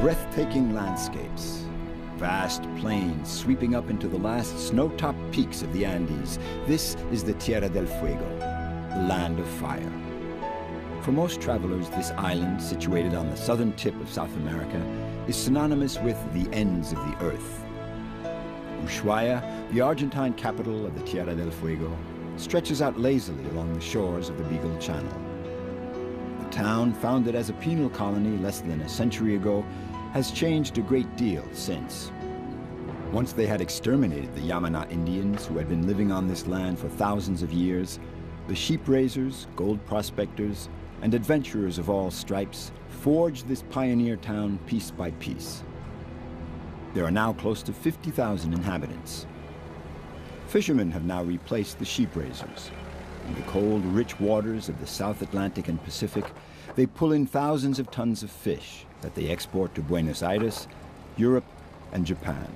Breathtaking landscapes, vast plains sweeping up into the last snow-topped peaks of the Andes. This is the Tierra del Fuego, the land of fire. For most travelers, this island, situated on the southern tip of South America, is synonymous with the ends of the earth. Ushuaia, the Argentine capital of the Tierra del Fuego, stretches out lazily along the shores of the Beagle Channel. The town, founded as a penal colony less than a century ago, has changed a great deal since. Once they had exterminated the Yamana Indians who had been living on this land for thousands of years, the sheep raisers, gold prospectors, and adventurers of all stripes forged this pioneer town piece by piece. There are now close to 50,000 inhabitants. Fishermen have now replaced the sheep raisers. In the cold, rich waters of the South Atlantic and Pacific, they pull in thousands of tons of fish that they export to Buenos Aires, Europe, and Japan.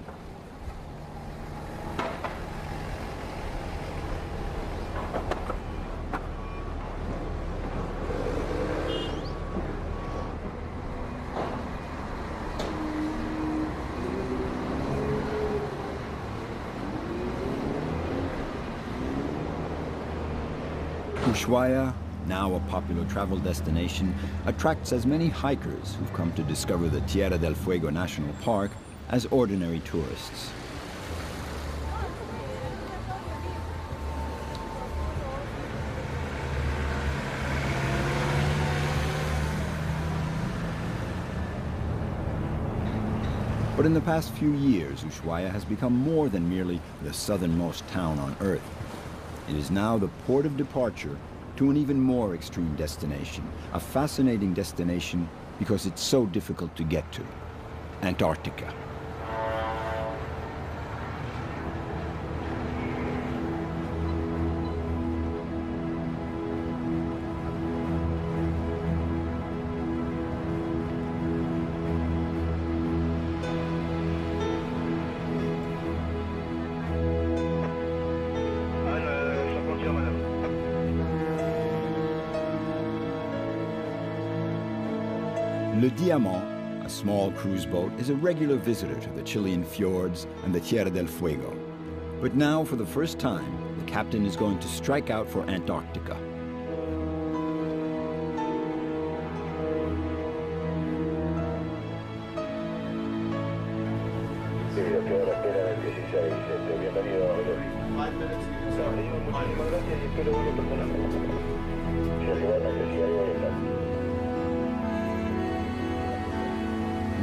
Ushuaia, now a popular travel destination, attracts as many hikers who've come to discover the Tierra del Fuego National Park as ordinary tourists. But in the past few years, Ushuaia has become more than merely the southernmost town on Earth. It is now the port of departure to an even more extreme destination, a fascinating destination because it's so difficult to get to: Antarctica. Le Diamant, a small cruise boat, is a regular visitor to the Chilean fjords and the Tierra del Fuego. But now, for the first time, the captain is going to strike out for Antarctica.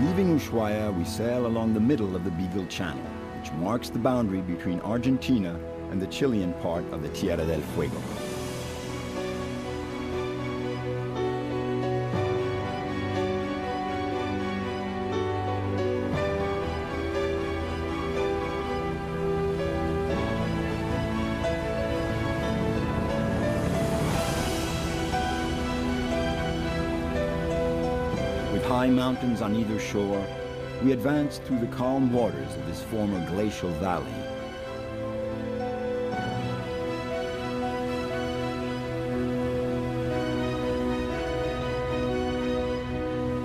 Leaving Ushuaia, we sail along the middle of the Beagle Channel, which marks the boundary between Argentina and the Chilean part of the Tierra del Fuego. High mountains on either shore, we advance through the calm waters of this former glacial valley.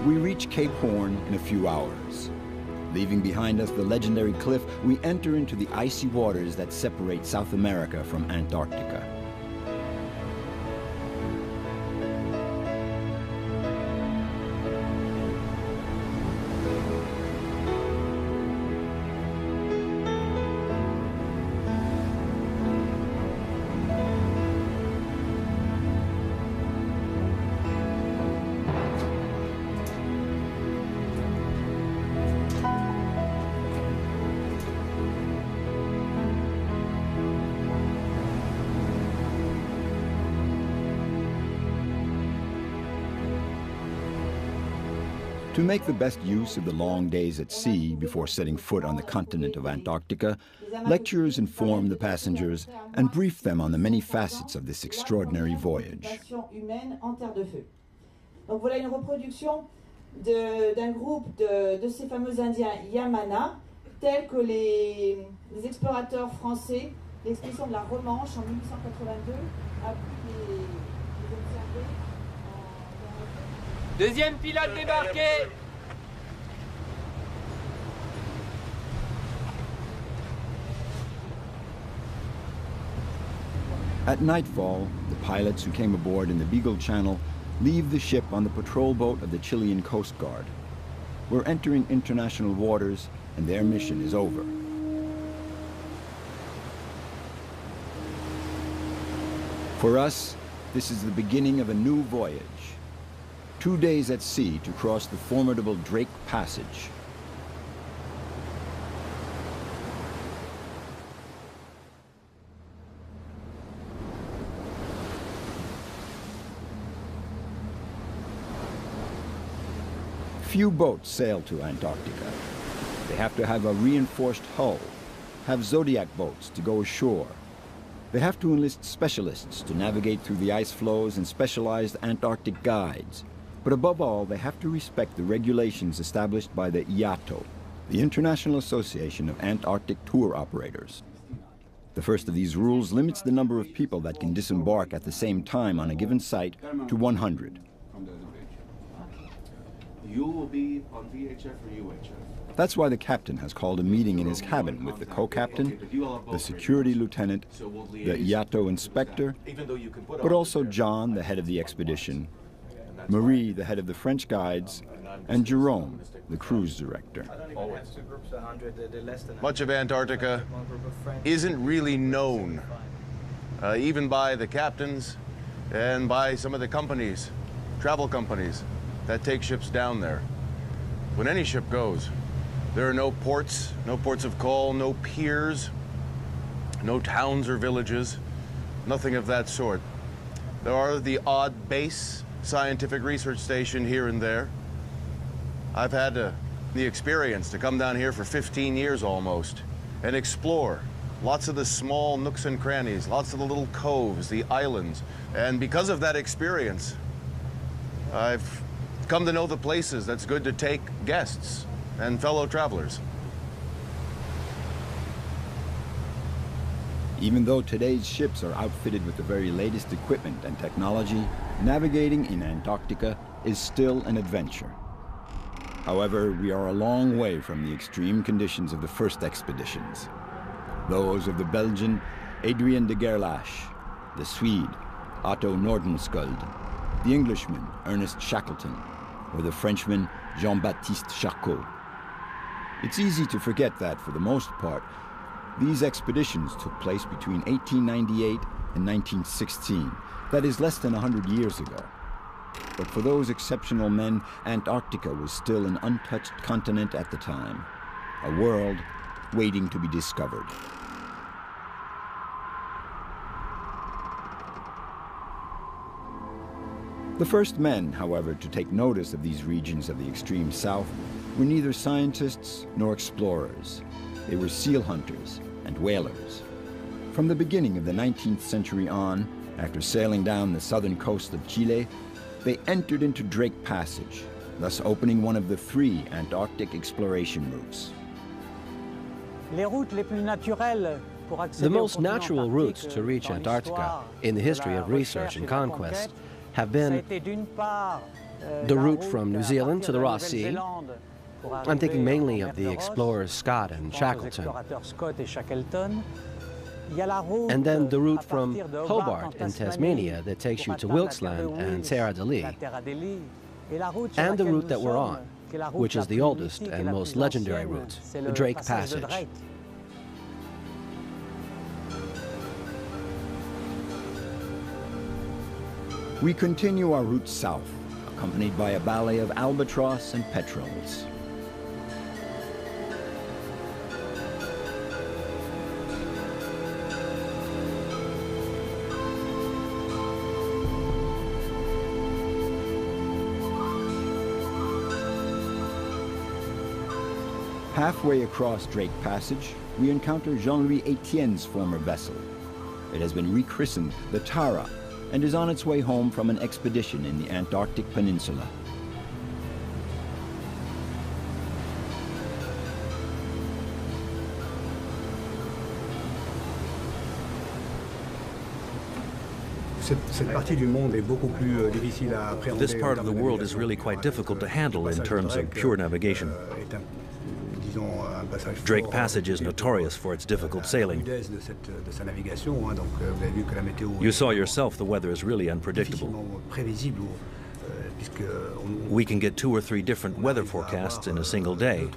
We reach Cape Horn in a few hours. Leaving behind us the legendary cliff, we enter into the icy waters that separate South America from Antarctica. To make the best use of the long days at sea before setting foot on the continent of Antarctica, lecturers inform the passengers and brief them on the many facets of this extraordinary voyage. Donc voilà une reproduction d'un groupe de ces fameux Indiens Yamana, tels que les explorateurs français, l'expédition de la Romanche en 1882, a pu les observer. Deuxième pilote débarqué. At nightfall, the pilots who came aboard in the Beagle Channel leave the ship on the patrol boat of the Chilean Coast Guard. We're entering international waters, and their mission is over. For us, this is the beginning of a new voyage. 2 days at sea to cross the formidable Drake Passage. Few boats sail to Antarctica. They have to have a reinforced hull, have Zodiac boats to go ashore. They have to enlist specialists to navigate through the ice floes and specialized Antarctic guides. But above all, they have to respect the regulations established by the IATO, the International Association of Antarctic Tour Operators. The first of these rules limits the number of people that can disembark at the same time on a given site to 100. You will be on VHF or UHF. That's why the captain has called a meeting in his cabin with the co-captain, the security lieutenant, the IATO inspector, but also John, the head of the expedition, Marie, the head of the French guides, and Jerome, the cruise director. Much of Antarctica isn't really known, even by the captains and by some of the companies, travel companies, that take ships down there. When any ship goes, there are no ports of call, no piers, no towns or villages, nothing of that sort. There are the odd base scientific research station here and there. I've had the experience to come down here for 15 years almost and explore lots of the small nooks and crannies, lots of the little coves, the islands. And because of that experience, I've come to know the places that's good to take guests and fellow travelers. Even though today's ships are outfitted with the very latest equipment and technology, navigating in Antarctica is still an adventure. However, we are a long way from the extreme conditions of the first expeditions. Those of the Belgian Adrien de Gerlache, the Swede Otto Nordenskjöld, the Englishman Ernest Shackleton, or the Frenchman Jean-Baptiste Charcot. It's easy to forget that, for the most part, these expeditions took place between 1898 and 1916. That is less than 100 years ago. But for those exceptional men, Antarctica was still an untouched continent at the time, a world waiting to be discovered. The first men, however, to take notice of these regions of the extreme south were neither scientists nor explorers. They were seal hunters and whalers. From the beginning of the 19th century on, after sailing down the southern coast of Chile, they entered into Drake Passage, thus opening one of the 3 Antarctic exploration routes. The most natural routes to reach Antarctica in the history of research and conquest have been the route from New Zealand to the Ross Sea. I'm thinking mainly of the explorers Scott and Shackleton. And then the route from Hobart in Tasmania that takes you to Wilkes Land and Terra de Lis. And the route that we're on, which is the oldest and most legendary route, the Drake Passage. We continue our route south, accompanied by a ballet of albatross and petrels. Halfway across Drake Passage, we encounter Jean-Louis Etienne's former vessel. It has been rechristened the Tara and is on its way home from an expedition in the Antarctic Peninsula. This part of the world is really quite difficult to handle in terms of pure navigation. Drake Passage is notorious for its difficult sailing. You saw yourself the weather is really unpredictable. We can get 2 or 3 different weather forecasts in a single day.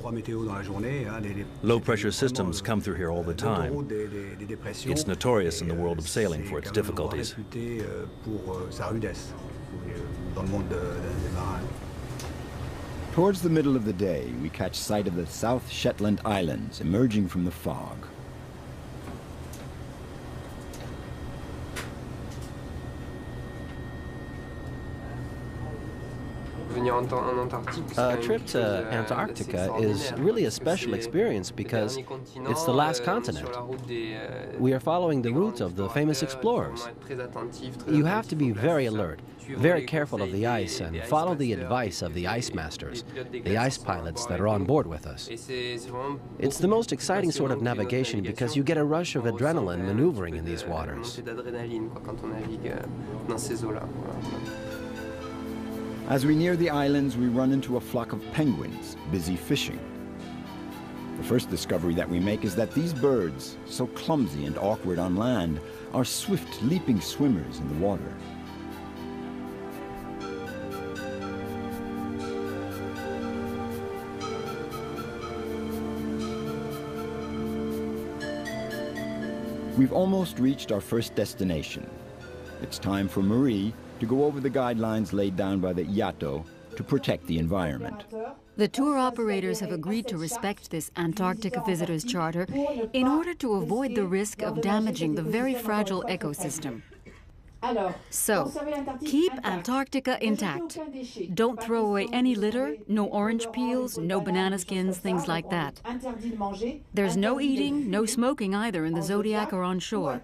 Low-pressure systems come through here all the time. It's notorious in the world of sailing for its difficulties. Towards the middle of the day, we catch sight of the South Shetland Islands emerging from the fog. A trip to Antarctica is really a special experience because it's the last continent. We are following the route of the famous explorers. You have to be very alert, very careful of the ice, and follow the advice of the ice masters, the ice pilots that are on board with us. It's the most exciting sort of navigation because you get a rush of adrenaline maneuvering in these waters. As we near the islands, we run into a flock of penguins busy fishing. The first discovery that we make is that these birds, so clumsy and awkward on land, are swift, leaping swimmers in the water. We've almost reached our first destination. It's time for Marie to go over the guidelines laid down by the IATO to protect the environment. The tour operators have agreed to respect this Antarctica Visitors Charter in order to avoid the risk of damaging the very fragile ecosystem. So, keep Antarctica intact. Don't throw away any litter, no orange peels, no banana skins, things like that. There's no eating, no smoking either in the Zodiac or on shore.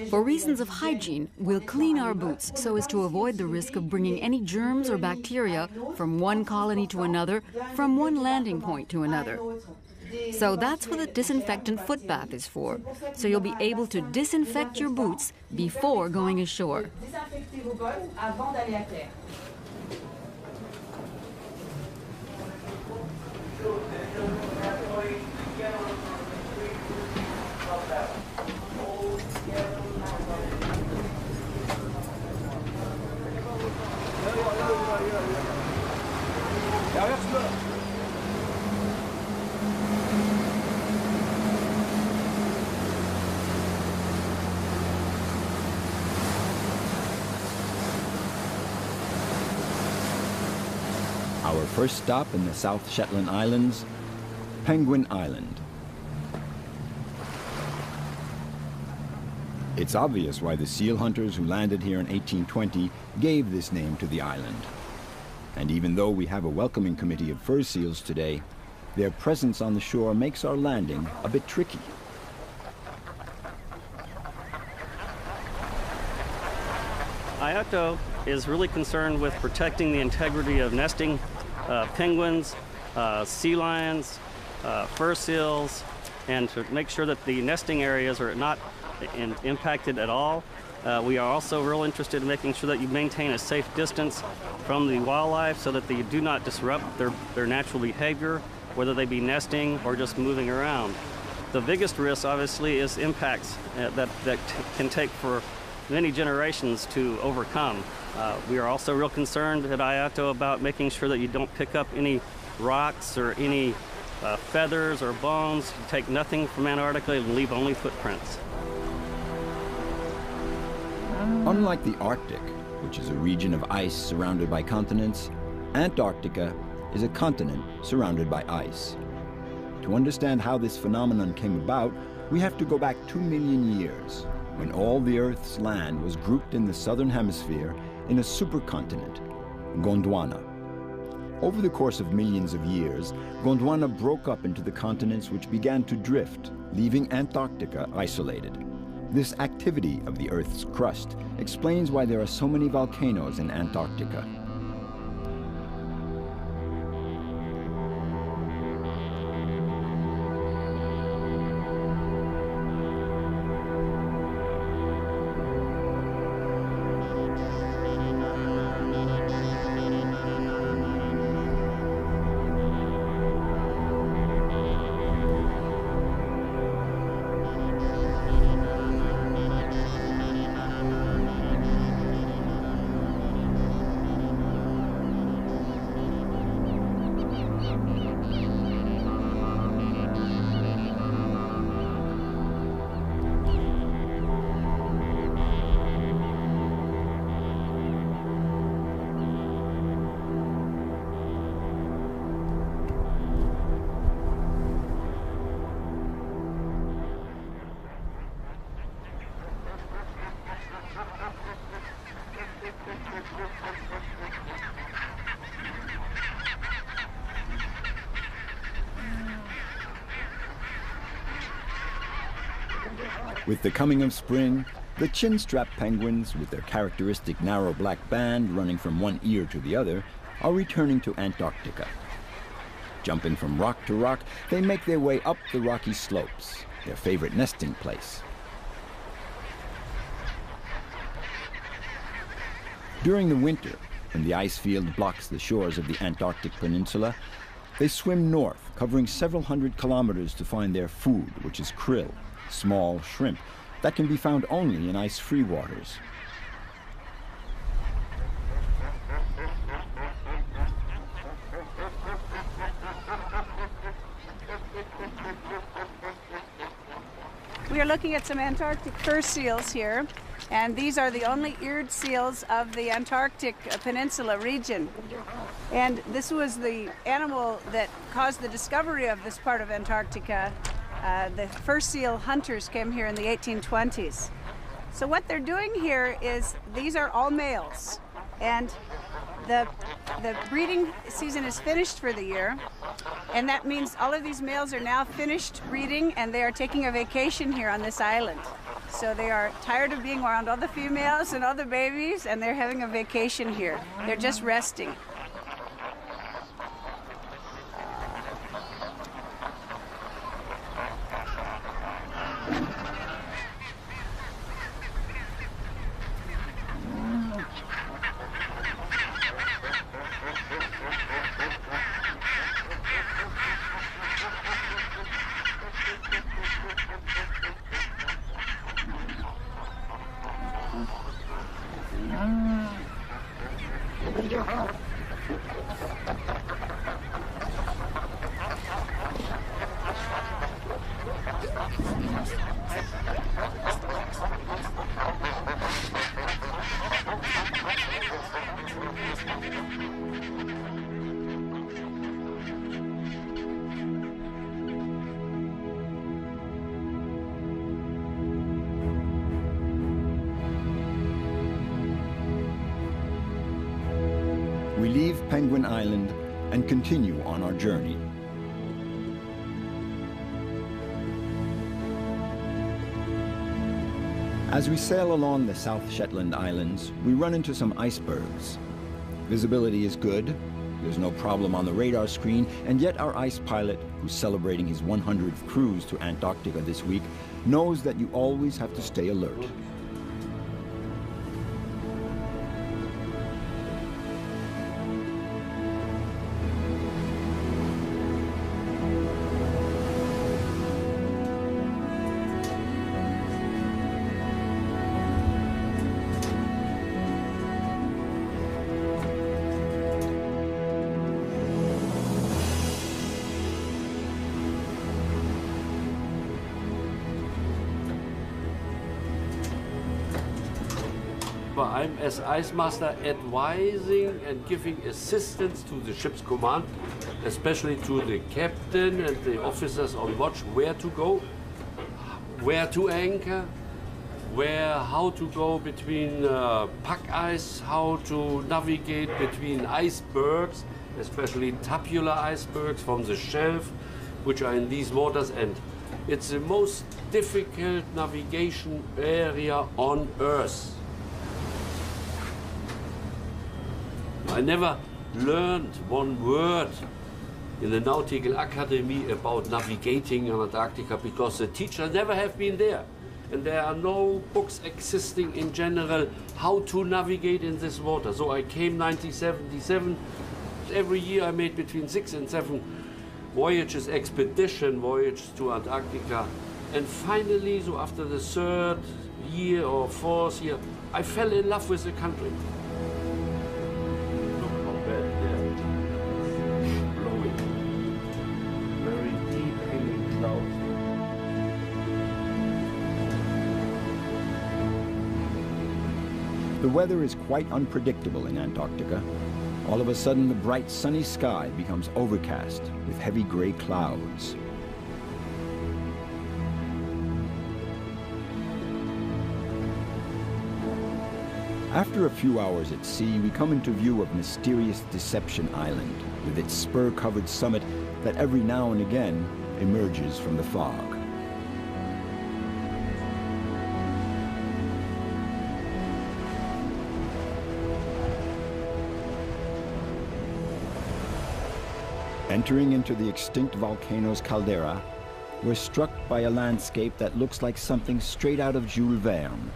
For reasons of hygiene, we'll clean our boots so as to avoid the risk of bringing any germs or bacteria from one colony to another, from one landing point to another. So that's what the disinfectant foot bath is for. So you'll be able to disinfect your boots before going ashore. Our first stop in the South Shetland Islands, Penguin Island. It's obvious why the seal hunters who landed here in 1820 gave this name to the island. And even though we have a welcoming committee of fur seals today, their presence on the shore makes our landing a bit tricky. IATO is really concerned with protecting the integrity of nesting penguins, sea lions, fur seals, and to make sure that the nesting areas are not impacted at all. We are also real interested in making sure that you maintain a safe distance from the wildlife so that you do not disrupt their natural behavior, whether they be nesting or just moving around. The biggest risk, obviously, is impacts that can take for many generations to overcome. We are also real concerned at IATO about making sure that you don't pick up any rocks or any feathers or bones. You take nothing from Antarctica and leave only footprints. Unlike the Arctic, which is a region of ice surrounded by continents, Antarctica is a continent surrounded by ice. To understand how this phenomenon came about, we have to go back 2 million years, when all the Earth's land was grouped in the southern hemisphere in a supercontinent, Gondwana. Over the course of millions of years, Gondwana broke up into the continents which began to drift, leaving Antarctica isolated. This activity of the Earth's crust explains why there are so many volcanoes in Antarctica. With the coming of spring, the chin-strap penguins, with their characteristic narrow black band running from one ear to the other, are returning to Antarctica. Jumping from rock to rock, they make their way up the rocky slopes, their favorite nesting place. During the winter, when the ice field blocks the shores of the Antarctic Peninsula, they swim north, covering several hundred kilometers to find their food, which is krill, small shrimp, that can be found only in ice-free waters. We are looking at some Antarctic fur seals here, and these are the only eared seals of the Antarctic Peninsula region. And this was the animal that caused the discovery of this part of Antarctica. The fur seal hunters came here in the 1820s. So what they're doing here is, these are all males, and the breeding season is finished for the year, and that means all of these males are now finished breeding, and they are taking a vacation here on this island. So they are tired of being around all the females and all the babies, and they're having a vacation here. They're just resting. We leave Penguin Island and continue on our journey. As we sail along the South Shetland Islands, we run into some icebergs. Visibility is good, there's no problem on the radar screen, and yet our ice pilot, who's celebrating his 100th cruise to Antarctica this week, knows that you always have to stay alert. I'm, as ice master, advising and giving assistance to the ship's command, especially to the captain and the officers on watch, where to go, where to anchor, how to go between pack ice, how to navigate between icebergs, especially tabular icebergs from the shelf, which are in these waters, and it's the most difficult navigation area on Earth. I never learned one word in the Nautical Academy about navigating in Antarctica because the teacher never have been there. And there are no books existing in general how to navigate in this water. So I came 1977. Every year I made between 6 and 7 voyages, expedition voyages to Antarctica. And finally, so after the 3rd year or 4th year, I fell in love with the country. The weather is quite unpredictable in Antarctica. All of a sudden, the bright sunny sky becomes overcast with heavy gray clouds. After a few hours at sea, we come into view of mysterious Deception Island, with its spur-covered summit that every now and again emerges from the fog. Entering into the extinct volcano's caldera, we're struck by a landscape that looks like something straight out of Jules Verne.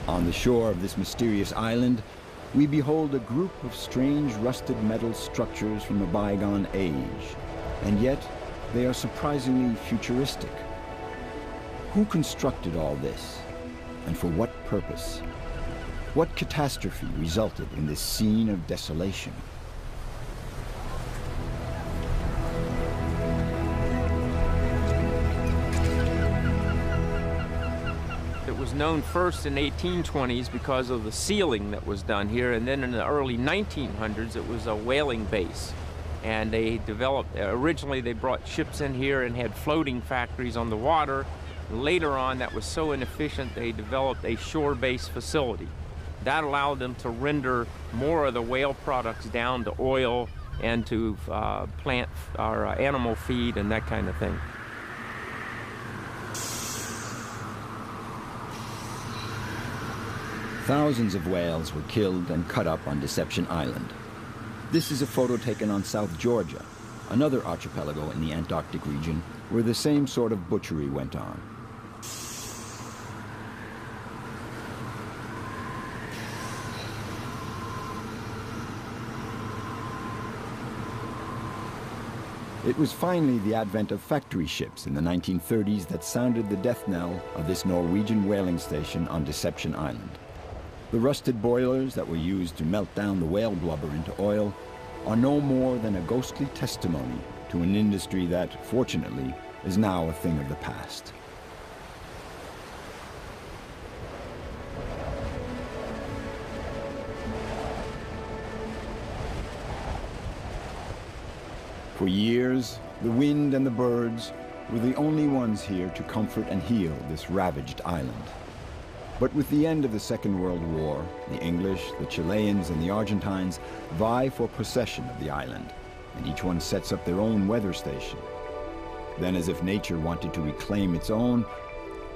On the shore of this mysterious island, we behold a group of strange rusted metal structures from a bygone age, and yet they are surprisingly futuristic. Who constructed all this, and for what purpose? What catastrophe resulted in this scene of desolation? It was known first in the 1820s because of the sealing that was done here, and then in the early 1900s it was a whaling base. And they developed, originally they brought ships in here and had floating factories on the water. Later on, that was so inefficient, they developed a shore-based facility. That allowed them to render more of the whale products down to oil and to plant or animal feed and that kind of thing. Thousands of whales were killed and cut up on Deception Island. This is a photo taken on South Georgia, another archipelago in the Antarctic region where the same sort of butchery went on. It was finally the advent of factory ships in the 1930s that sounded the death knell of this Norwegian whaling station on Deception Island. The rusted boilers that were used to melt down the whale blubber into oil are no more than a ghostly testimony to an industry that, fortunately, is now a thing of the past. For years, the wind and the birds were the only ones here to comfort and heal this ravaged island. But with the end of the Second World War, the English, the Chileans, and the Argentines vie for possession of the island, and each one sets up their own weather station. Then, as if nature wanted to reclaim its own,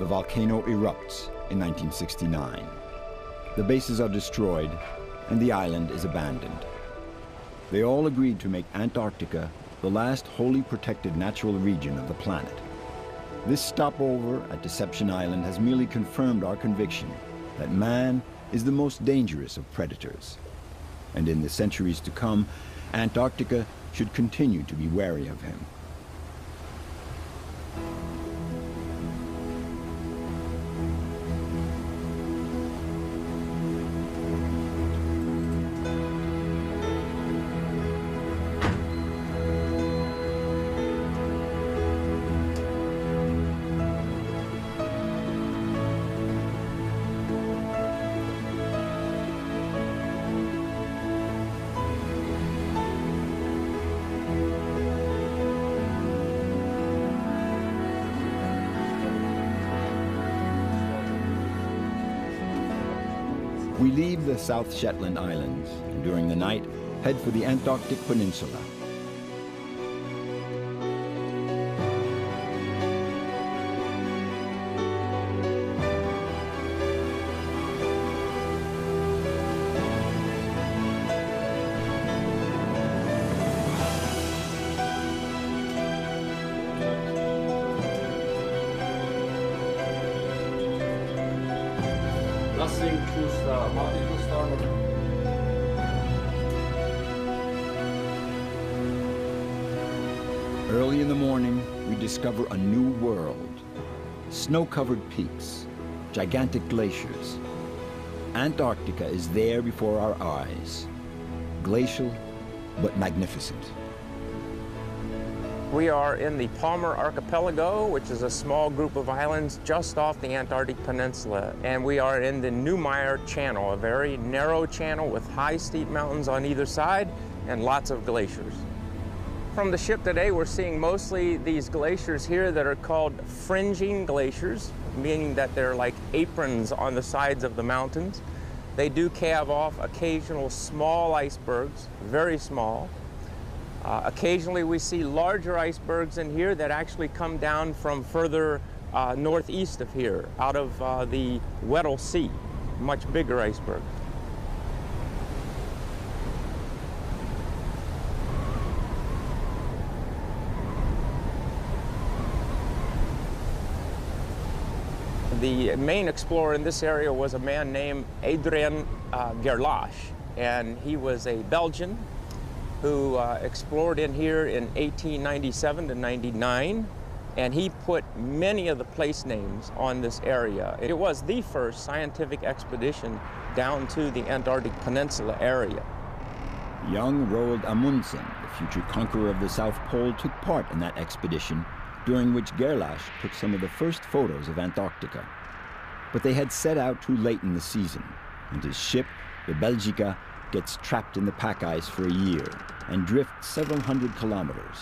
the volcano erupts in 1969. The bases are destroyed, and the island is abandoned. They all agreed to make Antarctica the last wholly protected natural region of the planet. This stopover at Deception Island has merely confirmed our conviction that man is the most dangerous of predators. And in the centuries to come, Antarctica should continue to be wary of him. We leave the South Shetland Islands, and during the night, head for the Antarctic Peninsula. Nothing to start. Nothing to start. Early in the morning, we discover a new world. Snow-covered peaks, gigantic glaciers. Antarctica is there before our eyes. Glacial, but magnificent. We are in the Palmer Archipelago, which is a small group of islands just off the Antarctic Peninsula. And we are in the Neumayer Channel, a very narrow channel with high steep mountains on either side and lots of glaciers. From the ship today, we're seeing mostly these glaciers here that are called fringing glaciers, meaning that they're like aprons on the sides of the mountains. They do calve off occasional small icebergs, very small. Occasionally we see larger icebergs in here that actually come down from further northeast of here, out of the Weddell Sea, much bigger iceberg. The main explorer in this area was a man named Adrien Gerlache, and he was a Belgian who explored in here in 1897 to 99, and he put many of the place names on this area. It was the first scientific expedition down to the Antarctic Peninsula area. Young Roald Amundsen, the future conqueror of the South Pole, took part in that expedition, during which Gerlache took some of the first photos of Antarctica. But they had set out too late in the season, and his ship, the Belgica, gets trapped in the pack ice for a year and drifts several hundred kilometers.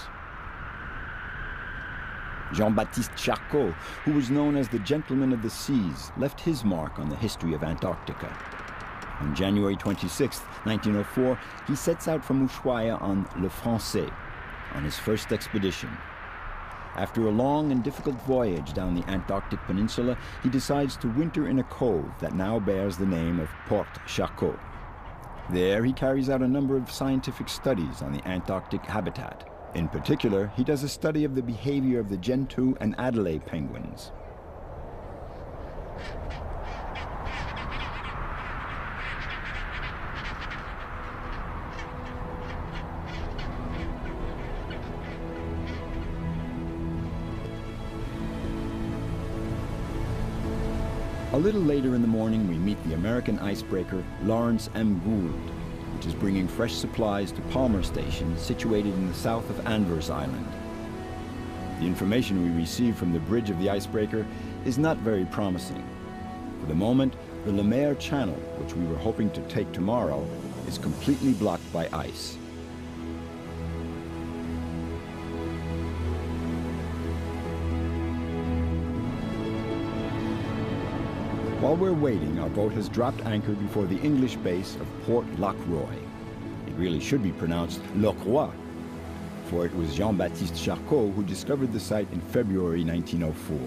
Jean-Baptiste Charcot, who was known as the Gentleman of the Seas, left his mark on the history of Antarctica. On January 26, 1904, he sets out from Ushuaia on Le Français, on his first expedition. After a long and difficult voyage down the Antarctic Peninsula, he decides to winter in a cove that now bears the name of Port Charcot. There, he carries out a number of scientific studies on the Antarctic habitat. In particular, he does a study of the behavior of the Gentoo and Adélie penguins. A little later in the morning, we meet the American icebreaker Lawrence M. Gould, which is bringing fresh supplies to Palmer Station, situated in the south of Anvers Island. The information we receive from the bridge of the icebreaker is not very promising. For the moment, the Le Maire Channel, which we were hoping to take tomorrow, is completely blocked by ice. While we're waiting, our boat has dropped anchor before the English base of Port Lockroy. It really should be pronounced Lockroy, for it was Jean-Baptiste Charcot who discovered the site in February 1904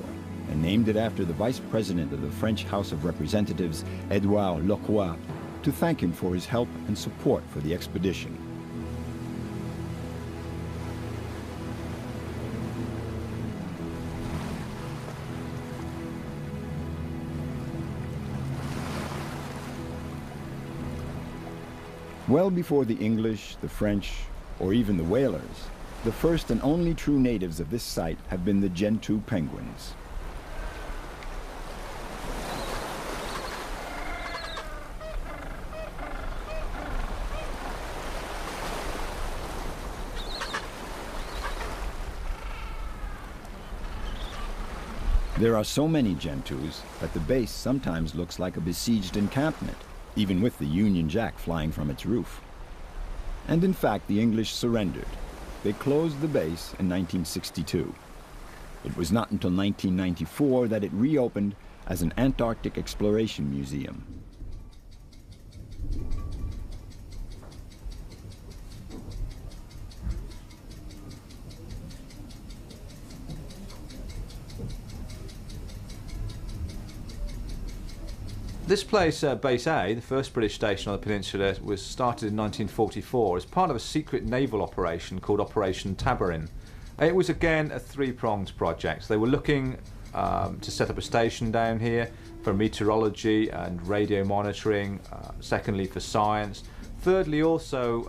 and named it after the vice president of the French House of Representatives, Edouard Lockroy, to thank him for his help and support for the expedition. Well before the English, the French, or even the whalers, the first and only true natives of this site have been the Gentoo penguins. There are so many Gentoos that the base sometimes looks like a besieged encampment, even with the Union Jack flying from its roof. And in fact, the English surrendered. They closed the base in 1962. It was not until 1994 that it reopened as an Antarctic exploration museum. This place, Base A, the first British station on the peninsula, was started in 1944 as part of a secret naval operation called Operation Tabarin. It was again a three-pronged project. They were looking to set up a station down here for meteorology and radio monitoring, secondly for science. Thirdly, also,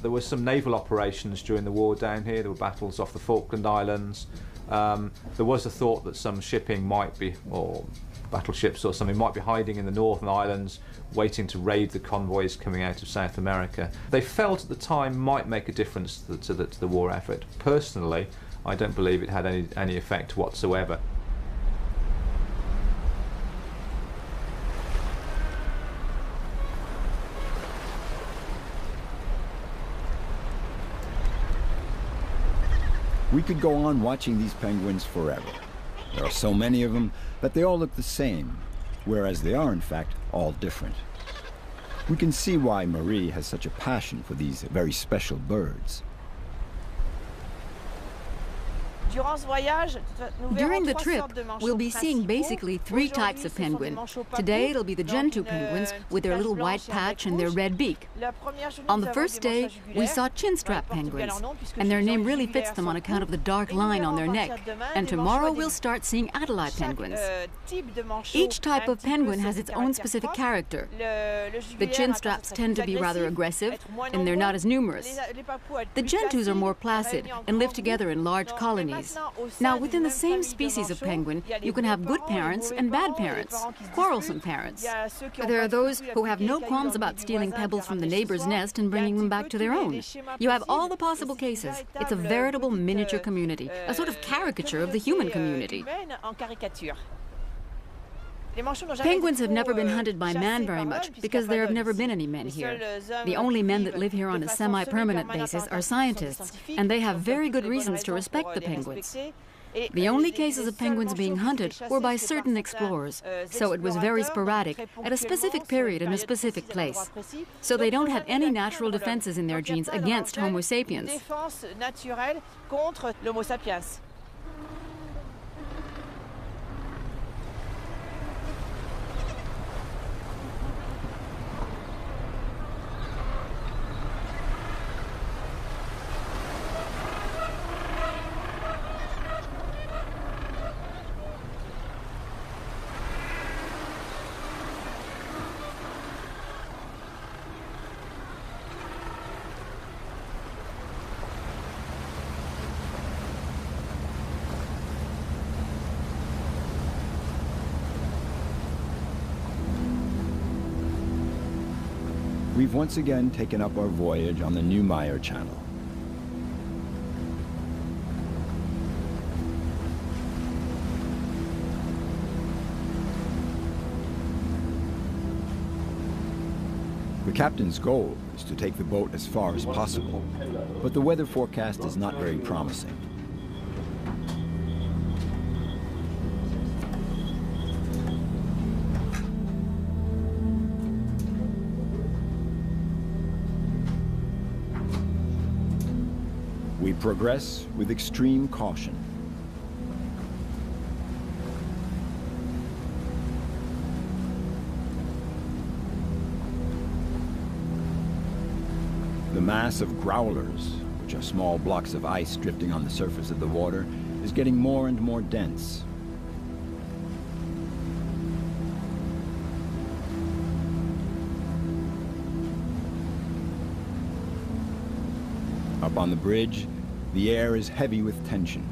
there were some naval operations during the war down here. There were battles off the Falkland Islands. There was a thought that some shipping might be, or battleships or something, might be hiding in the Northern Islands waiting to raid the convoys coming out of South America. They felt at the time might make a difference to the war effort. Personally, I don't believe it had any effect whatsoever. We could go on watching these penguins forever. There are so many of them that they all look the same, whereas they are in fact all different. We can see why Marie has such a passion for these very special birds. During the trip, we'll be seeing basically 3 types of penguin. Today it'll be the Gentoo penguins with their little white patch and their red beak. On the first day, we saw chinstrap penguins, and their name really fits them on account of the dark line on their neck. And tomorrow we'll start seeing Adelaide penguins. Each type of penguin has its own specific character. The chinstraps tend to be rather aggressive, and they're not as numerous. The Gentoos are more placid and live together in large colonies. Now, within the same species of penguin, you can have good parents and bad parents, quarrelsome parents. There are those who have no qualms about stealing pebbles from the neighbor's nest and bringing them back to their own. You have all the possible cases. It's a veritable miniature community, a sort of caricature of the human community. Penguins have never been hunted by man very much because there have never been any men here. The only men that live here on a semi-permanent basis are scientists, and they have very good reasons to respect the penguins. The only cases of penguins being hunted were by certain explorers, so it was very sporadic, at a specific period in a specific place. So they don't have any natural defenses in their genes against Homo sapiens. We've once again taken up our voyage on the Neumayer Channel. The captain's goal is to take the boat as far as possible, but the weather forecast is not very promising. We progress with extreme caution. The mass of growlers, which are small blocks of ice drifting on the surface of the water, is getting more and more dense. Up on the bridge, the air is heavy with tension.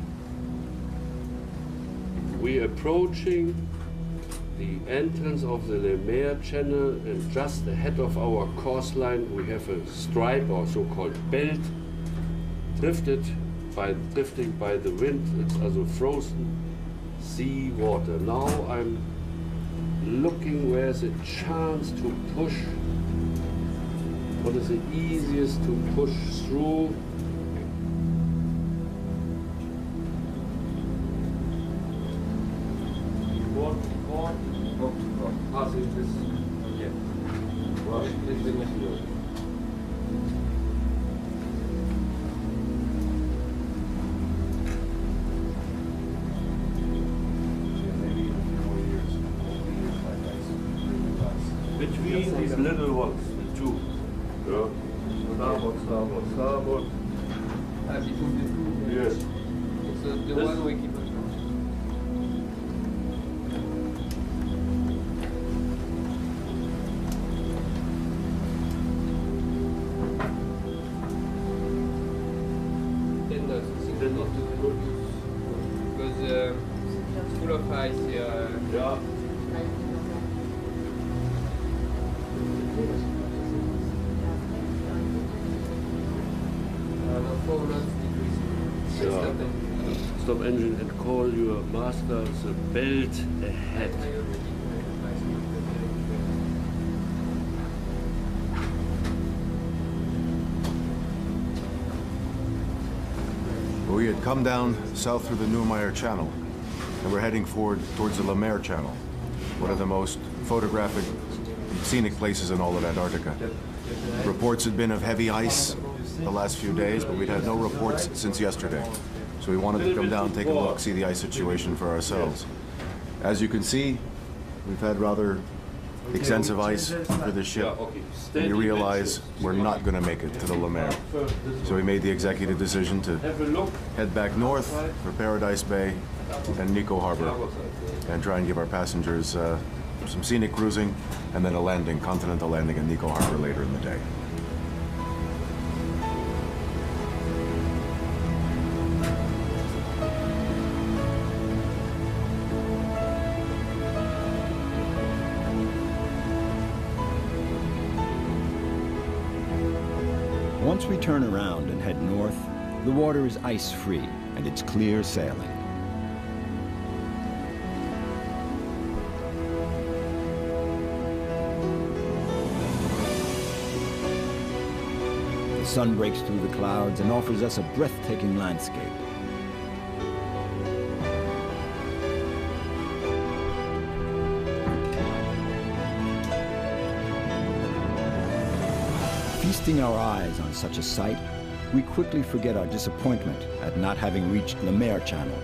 We're approaching the entrance of the Le Maire Channel, and just ahead of our coastline we have a stripe, or so-called belt, drifting by the wind. It's also frozen sea water. Now I'm looking where's a chance to push. What is the easiest to push through? Between these little ones, the two. Yeah. Starboard, starboard. Yes. So the one we keep because it's full of ice here. Yeah. Stop engine and call your master the belt ahead. We had come down south through the Neumayer Channel, and we're heading forward towards the Le Maire Channel, one of the most photographic, scenic places in all of Antarctica. Reports had been of heavy ice the last few days, but we'd had no reports since yesterday. So we wanted to come down, take a look, see the ice situation for ourselves. As you can see, we've had rather extensive ice for this ship. And you realize we're not going to make it to the Le Maire. So we made the executive decision to head back north for Paradise Bay and Nico Harbor and try and give our passengers some scenic cruising and then a landing, continental landing at Nico Harbor later in the day. Once we turn around and head north, the water is ice-free and it's clear sailing. The sun breaks through the clouds and offers us a breathtaking landscape. Feasting our eyes on such a sight, we quickly forget our disappointment at not having reached Le Maire Channel.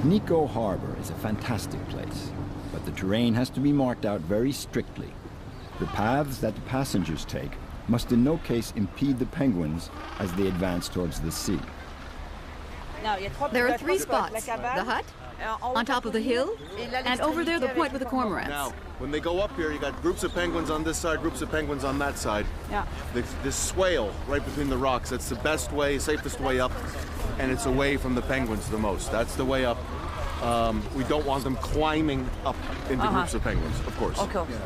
Nico Harbor is a fantastic place, but the terrain has to be marked out very strictly. The paths that the passengers take must in no case impede the penguins as they advance towards the sea. There are 3 spots: the hut, on top of the hill, and over there the point with the cormorants. Now, when they go up here, you got groups of penguins on this side, groups of penguins on that side. Yeah. This swale right between the rocks, that's the best way, safest way up, and it's away from the penguins the most. That's the way up. We don't want them climbing up into groups of penguins, of course. Okay. Yeah.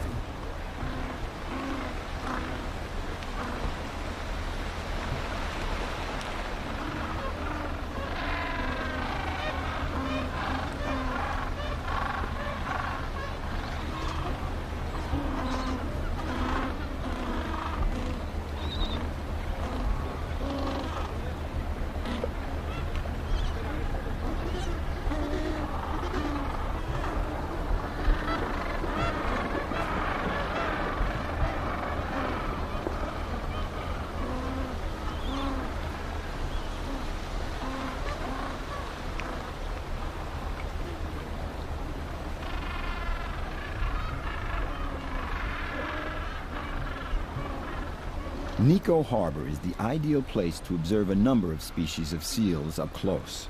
Nico Harbor is the ideal place to observe a number of species of seals up close.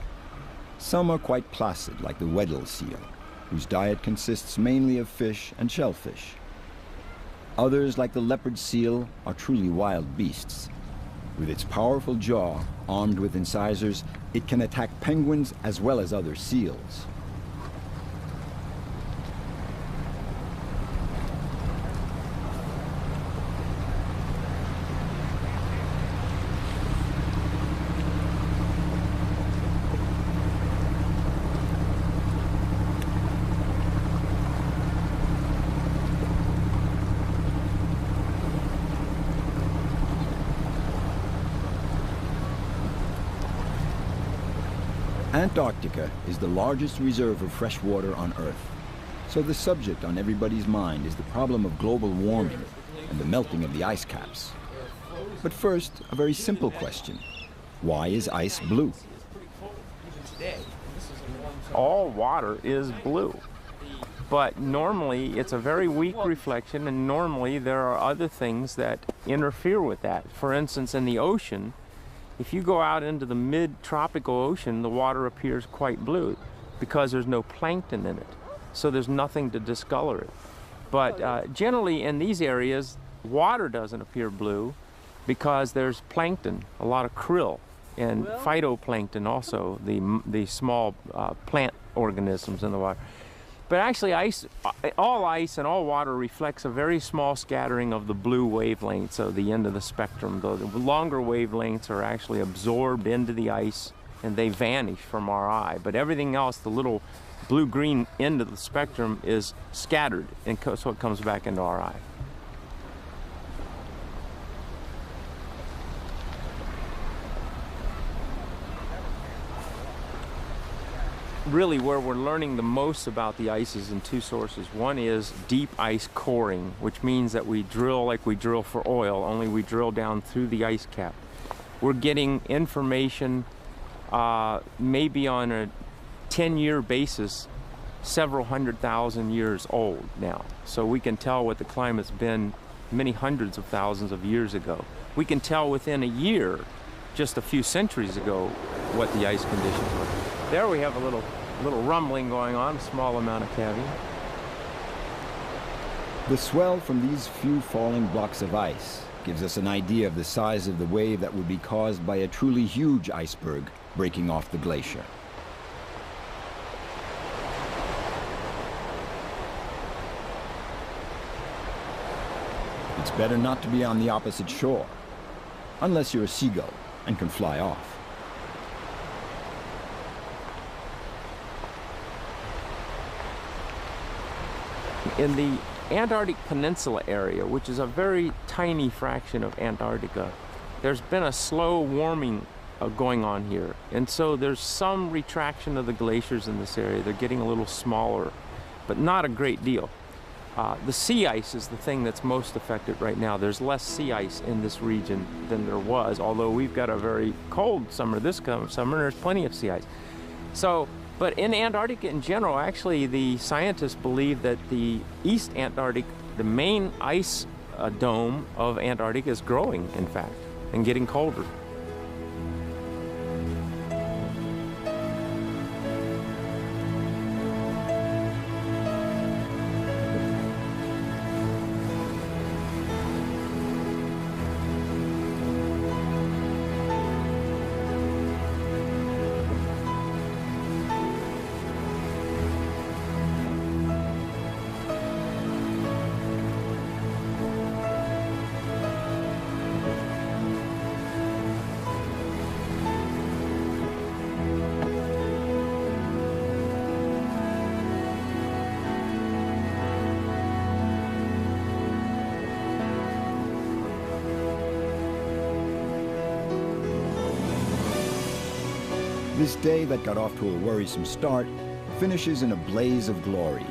Some are quite placid, like the Weddell seal, whose diet consists mainly of fish and shellfish. Others, like the leopard seal, are truly wild beasts. With its powerful jaw, armed with incisors, it can attack penguins as well as other seals. Antarctica is the largest reserve of fresh water on Earth. So the subject on everybody's mind is the problem of global warming and the melting of the ice caps. But first, a very simple question. Why is ice blue? All water is blue. But normally it's a very weak reflection, and normally there are other things that interfere with that. For instance, in the ocean, if you go out into the mid-tropical ocean, the water appears quite blue because there's no plankton in it. So there's nothing to discolor it. But generally in these areas, water doesn't appear blue because there's plankton, a lot of krill, and phytoplankton also, the small plant organisms in the water. But actually all ice and all water reflects a very small scattering of the blue wavelengths, so the end of the spectrum. The longer wavelengths are actually absorbed into the ice and they vanish from our eye. But everything else, the little blue-green end of the spectrum, is scattered, and so it comes back into our eye. really where we're learning the most about the ice is in two sources. One is deep ice coring, which means that we drill like we drill for oil, only we drill down through the ice cap. We're getting information maybe on a 10-year basis, several 100,000 years old now. So we can tell what the climate's been many hundreds of thousands of years ago. We can tell within a year, just a few centuries ago, what the ice conditions were. There we have a little rumbling going on, a small amount of caviar. The swell from these few falling blocks of ice gives us an idea of the size of the wave that would be caused by a truly huge iceberg breaking off the glacier. It's better not to be on the opposite shore, unless you're a seagull and can fly off. In the Antarctic Peninsula area, which is a very tiny fraction of Antarctica, there's been a slow warming going on here. And so there's some retraction of the glaciers in this area. They're getting a little smaller, but not a great deal. The sea ice is the thing that's most affected right now. There's less sea ice in this region than there was, although we've got a very cold summer this summer, there's plenty of sea ice. So, but in Antarctica in general, actually, the scientists believe that the East Antarctic, the main ice dome of Antarctica is growing, in fact, and getting colder. This day that got off to a worrisome start finishes in a blaze of glory.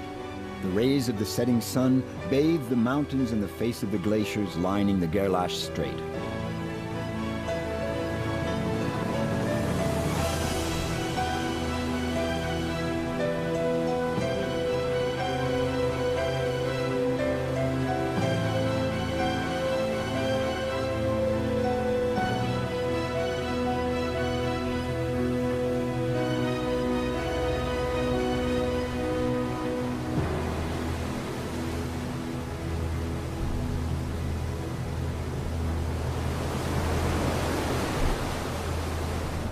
The rays of the setting sun bathe the mountains and the face of the glaciers lining the Gerlache Strait.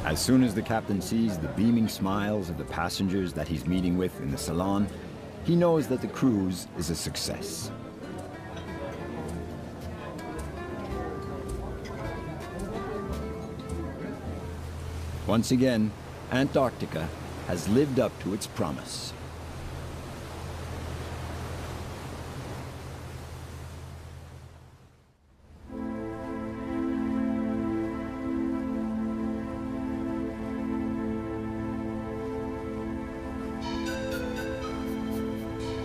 As soon as the captain sees the beaming smiles of the passengers that he's meeting with in the salon, he knows that the cruise is a success. Once again, Antarctica has lived up to its promise.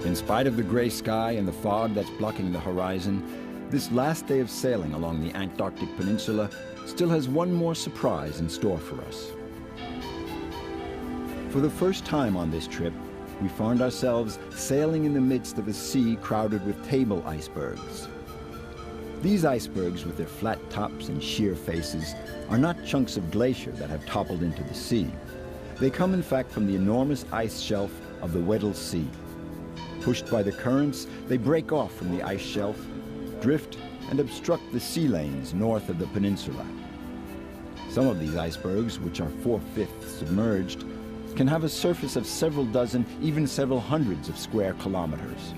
In spite of the gray sky and the fog that's blocking the horizon, this last day of sailing along the Antarctic Peninsula still has one more surprise in store for us. For the first time on this trip, we found ourselves sailing in the midst of a sea crowded with table icebergs. These icebergs, with their flat tops and sheer faces, are not chunks of glacier that have toppled into the sea. They come, in fact, from the enormous ice shelf of the Weddell Sea. Pushed by the currents, they break off from the ice shelf, drift, and obstruct the sea lanes north of the peninsula. Some of these icebergs, which are 4/5 submerged, can have a surface of several dozen, even several hundreds of square kilometers.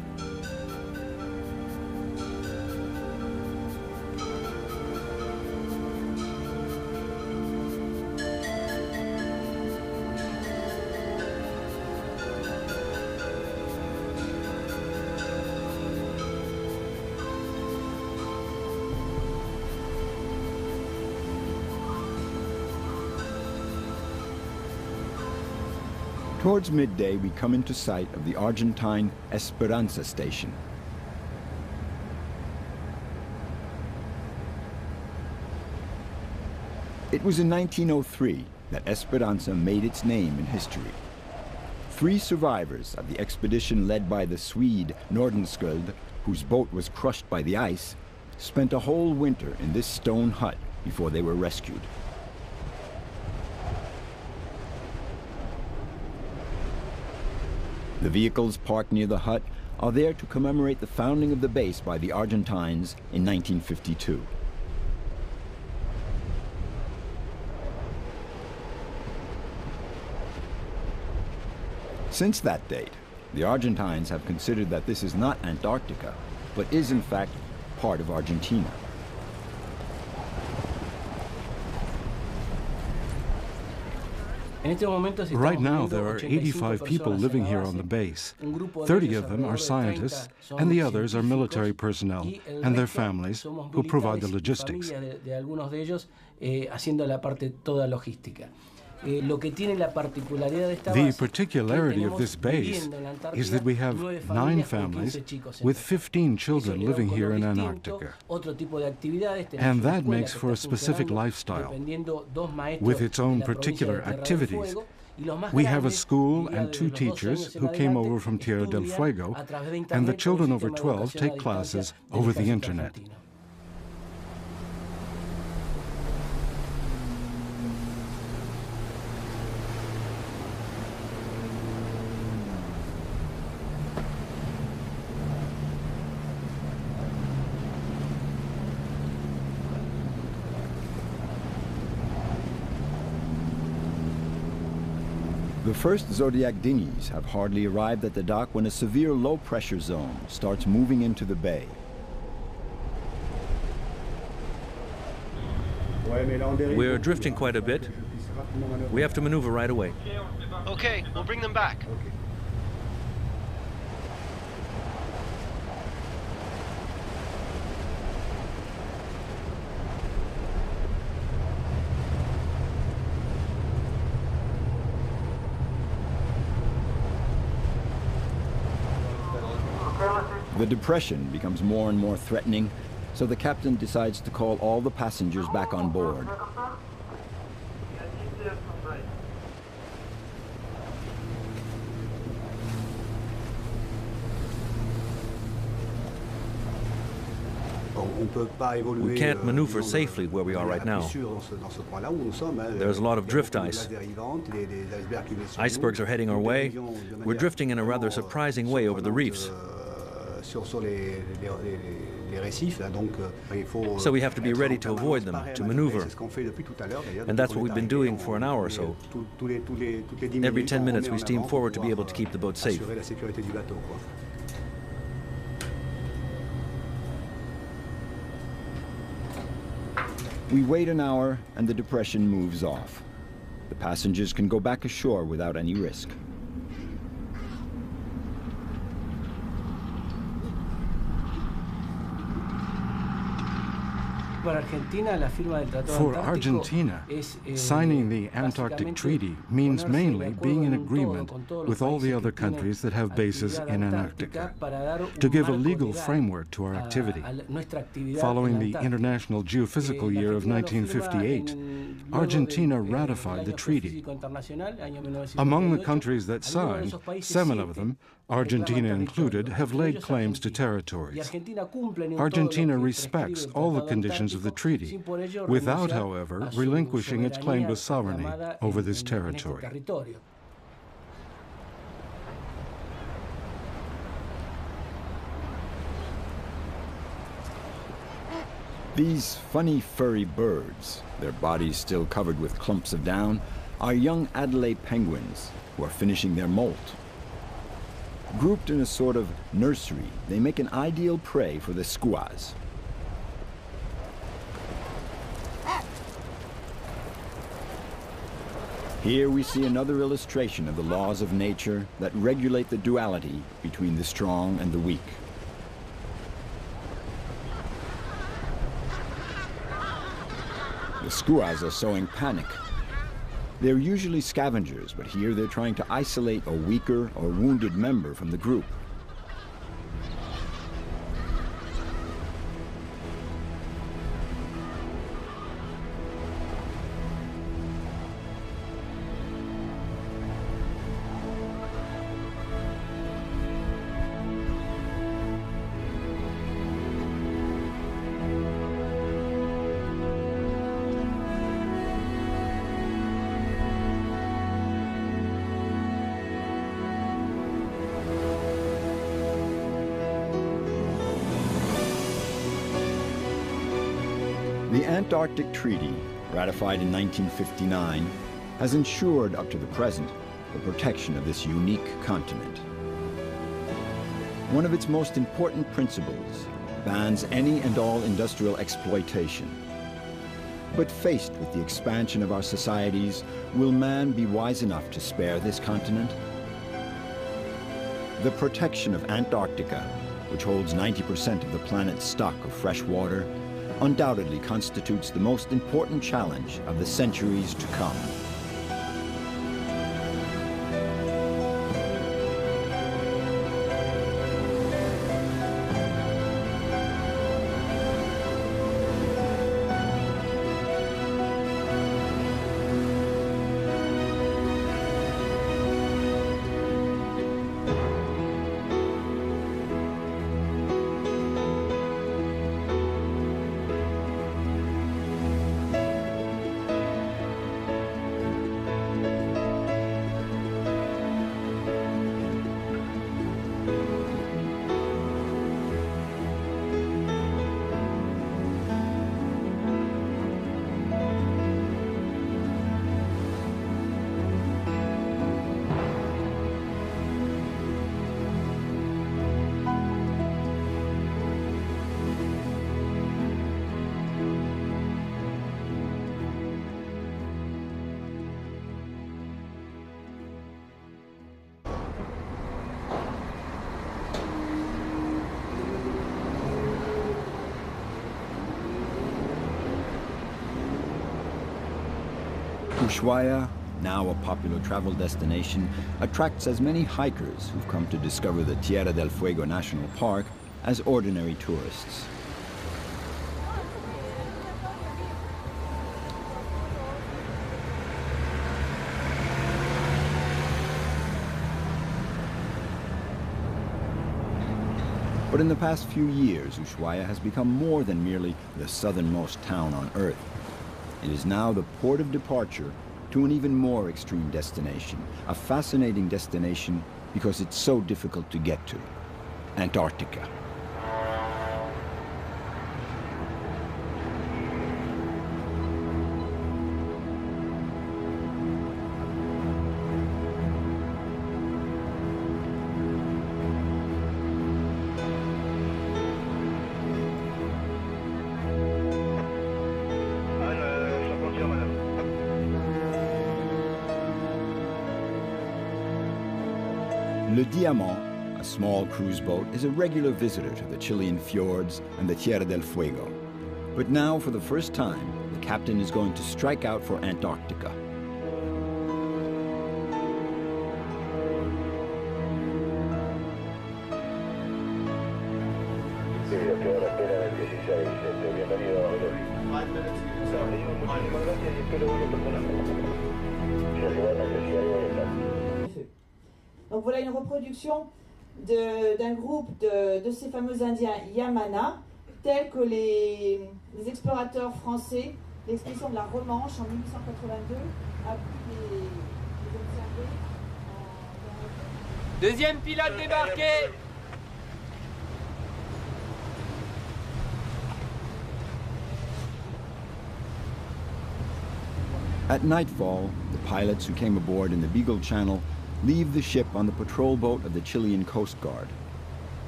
Towards midday, we come into sight of the Argentine Esperanza station. It was in 1903 that Esperanza made its name in history. 3 survivors of the expedition led by the Swede Nordenskjöld, whose boat was crushed by the ice, spent a whole winter in this stone hut before they were rescued. The vehicles parked near the hut are there to commemorate the founding of the base by the Argentines in 1952. Since that date, the Argentines have considered that this is not Antarctica, but is in fact part of Argentina. Right now, there are 85 people living here on the base. 30 of them are scientists, and the others are military personnel and their families who provide the logistics. The particularity of this base is that we have 9 families with 15 children living here in Antarctica. And that makes for a specific lifestyle, with its own particular activities. We have a school and 2 teachers who came over from Tierra del Fuego, and the children over 12 take classes over the internet. The first Zodiac dinghies have hardly arrived at the dock when a severe low-pressure zone starts moving into the bay. We're drifting quite a bit. We have to maneuver right away. Okay, we'll bring them back. The depression becomes more and more threatening, so the captain decides to call all the passengers back on board. We can't maneuver safely where we are right now. There's a lot of drift ice. Icebergs are heading our way. We're drifting in a rather surprising way over the reefs. So we have to be ready to avoid them, to maneuver. And that's what we've been doing for an hour or so. Every 10 minutes we steam forward to be able to keep the boat safe. We wait an hour and the depression moves off. The passengers can go back ashore without any risk. For Argentina, signing the Antarctic Treaty means mainly being in agreement with all the other countries that have bases in Antarctica, to give a legal framework to our activity. Following the International Geophysical Year of 1958, Argentina ratified the treaty. Among the countries that signed, 7 of them, Argentina included, have laid claims to territories. Argentina respects all the conditions of the treaty, without, however, relinquishing its claim to sovereignty over this territory. These funny furry birds, their bodies still covered with clumps of down, are young Adelaide penguins who are finishing their molt. Grouped in a sort of nursery, they make an ideal prey for the skuas. Here we see another illustration of the laws of nature that regulate the duality between the strong and the weak. The skuas are sowing panic. They're usually scavengers, but here they're trying to isolate a weaker or wounded member from the group. The Antarctic Treaty, ratified in 1959, has ensured up to the present the protection of this unique continent. One of its most important principles bans any and all industrial exploitation. But faced with the expansion of our societies, will man be wise enough to spare this continent? The protection of Antarctica, which holds 90% of the planet's stock of fresh water, undoubtedly constitutes the most important challenge of the centuries to come. Ushuaia, now a popular travel destination, attracts as many hikers who've come to discover the Tierra del Fuego National Park as ordinary tourists. But in the past few years, Ushuaia has become more than merely the southernmost town on Earth. It is now the port of departure to an even more extreme destination, a fascinating destination because it's so difficult to get to, Antarctica. Le Diamant, a small cruise boat, is a regular visitor to the Chilean fjords and the Tierra del Fuego. But now, for the first time, the captain is going to strike out for Antarctica. Donc voilà une reproduction d'un groupe de ces fameux Indiens Yamana, tels que les explorateurs français, l'expédition de la Remanche en 1882, a pu les observer. Deuxième pilote débarqué! At nightfall, the pilots who came aboard in the Beagle Channel leave the ship on the patrol boat of the Chilean Coast Guard.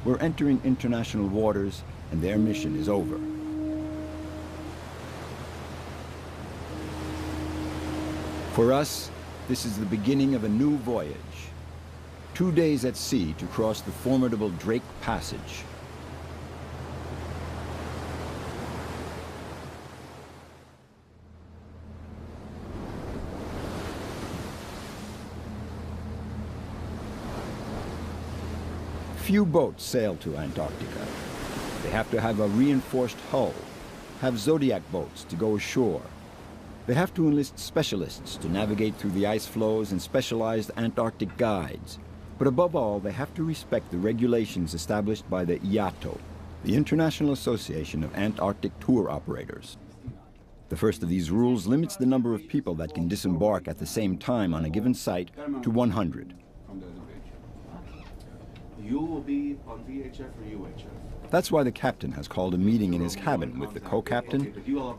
We're entering international waters, and their mission is over. For us, this is the beginning of a new voyage. 2 days at sea to cross the formidable Drake Passage. Few boats sail to Antarctica. They have to have a reinforced hull, have Zodiac boats to go ashore. They have to enlist specialists to navigate through the ice floes and specialized Antarctic guides. But above all, they have to respect the regulations established by the IATO, the International Association of Antarctic Tour Operators. The first of these rules limits the number of people that can disembark at the same time on a given site to 100. You will be on VHF or UHF? That's why the captain has called a meeting in his cabin with the co-captain,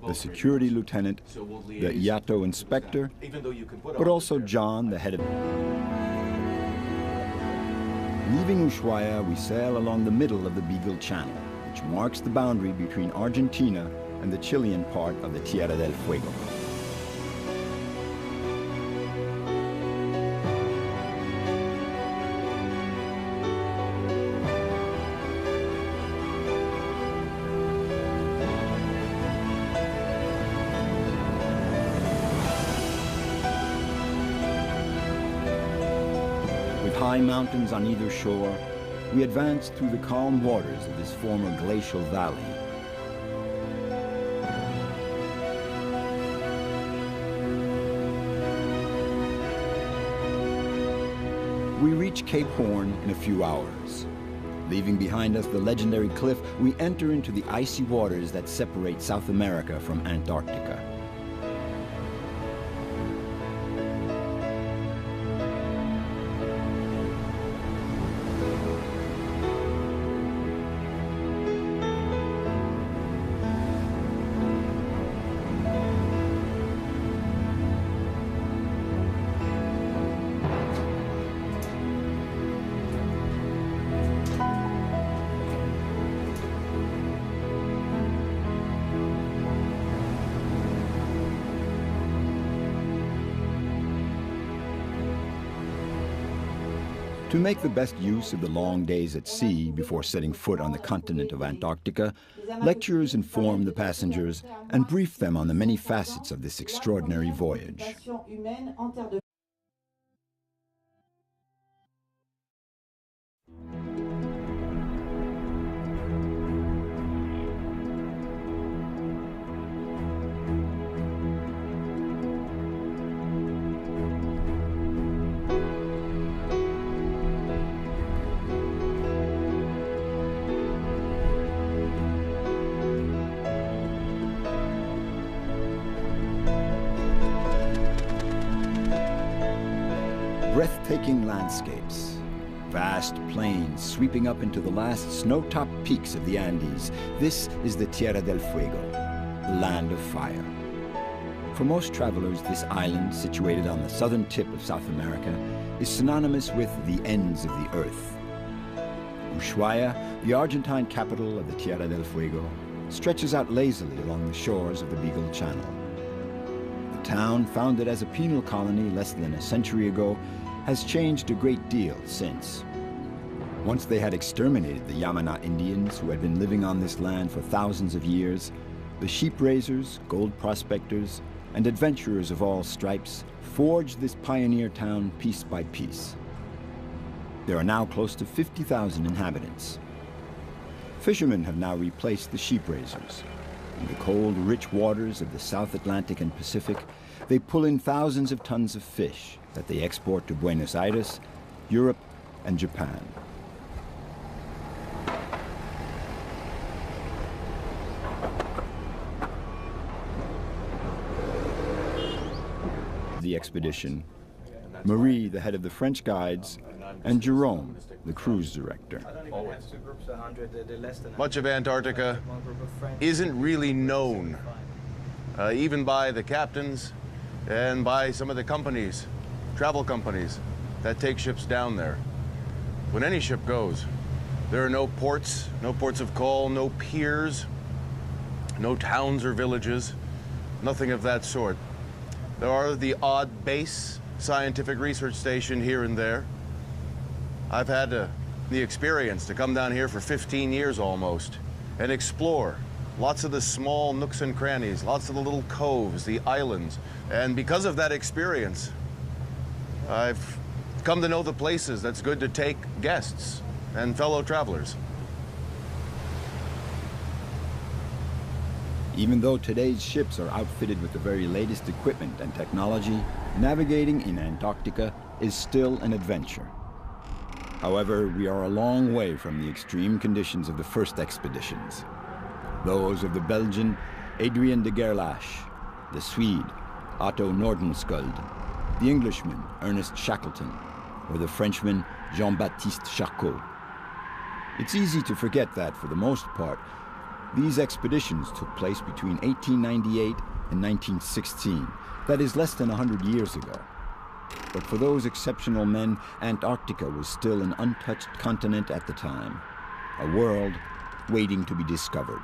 the security lieutenant, the IATO inspector, but also John, the head of... Leaving Ushuaia, we sail along the middle of the Beagle Channel, which marks the boundary between Argentina and the Chilean part of the Tierra del Fuego. High mountains on either shore, we advanced through the calm waters of this former glacial valley. We reach Cape Horn in a few hours. Leaving behind us the legendary cliff, we enter into the icy waters that separate South America from Antarctica. To make the best use of the long days at sea before setting foot on the continent of Antarctica, lecturers inform the passengers and brief them on the many facets of this extraordinary voyage. Breathtaking landscapes, vast plains sweeping up into the last snow-topped peaks of the Andes. This is the Tierra del Fuego, land of fire. For most travelers, this island, situated on the southern tip of South America, is synonymous with the ends of the earth. Ushuaia, the Argentine capital of the Tierra del Fuego, stretches out lazily along the shores of the Beagle Channel. The town, founded as a penal colony less than a century ago, has changed a great deal since. Once they had exterminated the Yamana Indians who had been living on this land for thousands of years, the sheep raisers, gold prospectors, and adventurers of all stripes forged this pioneer town piece by piece. There are now close to 50,000 inhabitants. Fishermen have now replaced the sheep raisers. In the cold, rich waters of the South Atlantic and Pacific, they pull in thousands of tons of fish that they export to Buenos Aires, Europe, and Japan. The expedition, Marie, the head of the French guides, and Jerome, the cruise director. Much of Antarctica isn't really known, even by the captains and by some of the companies, travel companies, that take ships down there. When any ship goes, there are no ports of call, no piers, no towns or villages, nothing of that sort. There are the odd base scientific research station here and there. I've had the experience to come down here for 15 years almost and explore lots of the small nooks and crannies, lots of the little coves, the islands. And because of that experience, I've come to know the places that's good to take guests and fellow travelers. Even though today's ships are outfitted with the very latest equipment and technology, navigating in Antarctica is still an adventure. However, we are a long way from the extreme conditions of the first expeditions. Those of the Belgian Adrien de Gerlache, the Swede Otto Nordenskjöld, the Englishman Ernest Shackleton, or the Frenchman Jean-Baptiste Charcot. It's easy to forget that, for the most part, these expeditions took place between 1898 and 1916, that is less than 100 years ago. But for those exceptional men, Antarctica was still an untouched continent at the time, a world waiting to be discovered.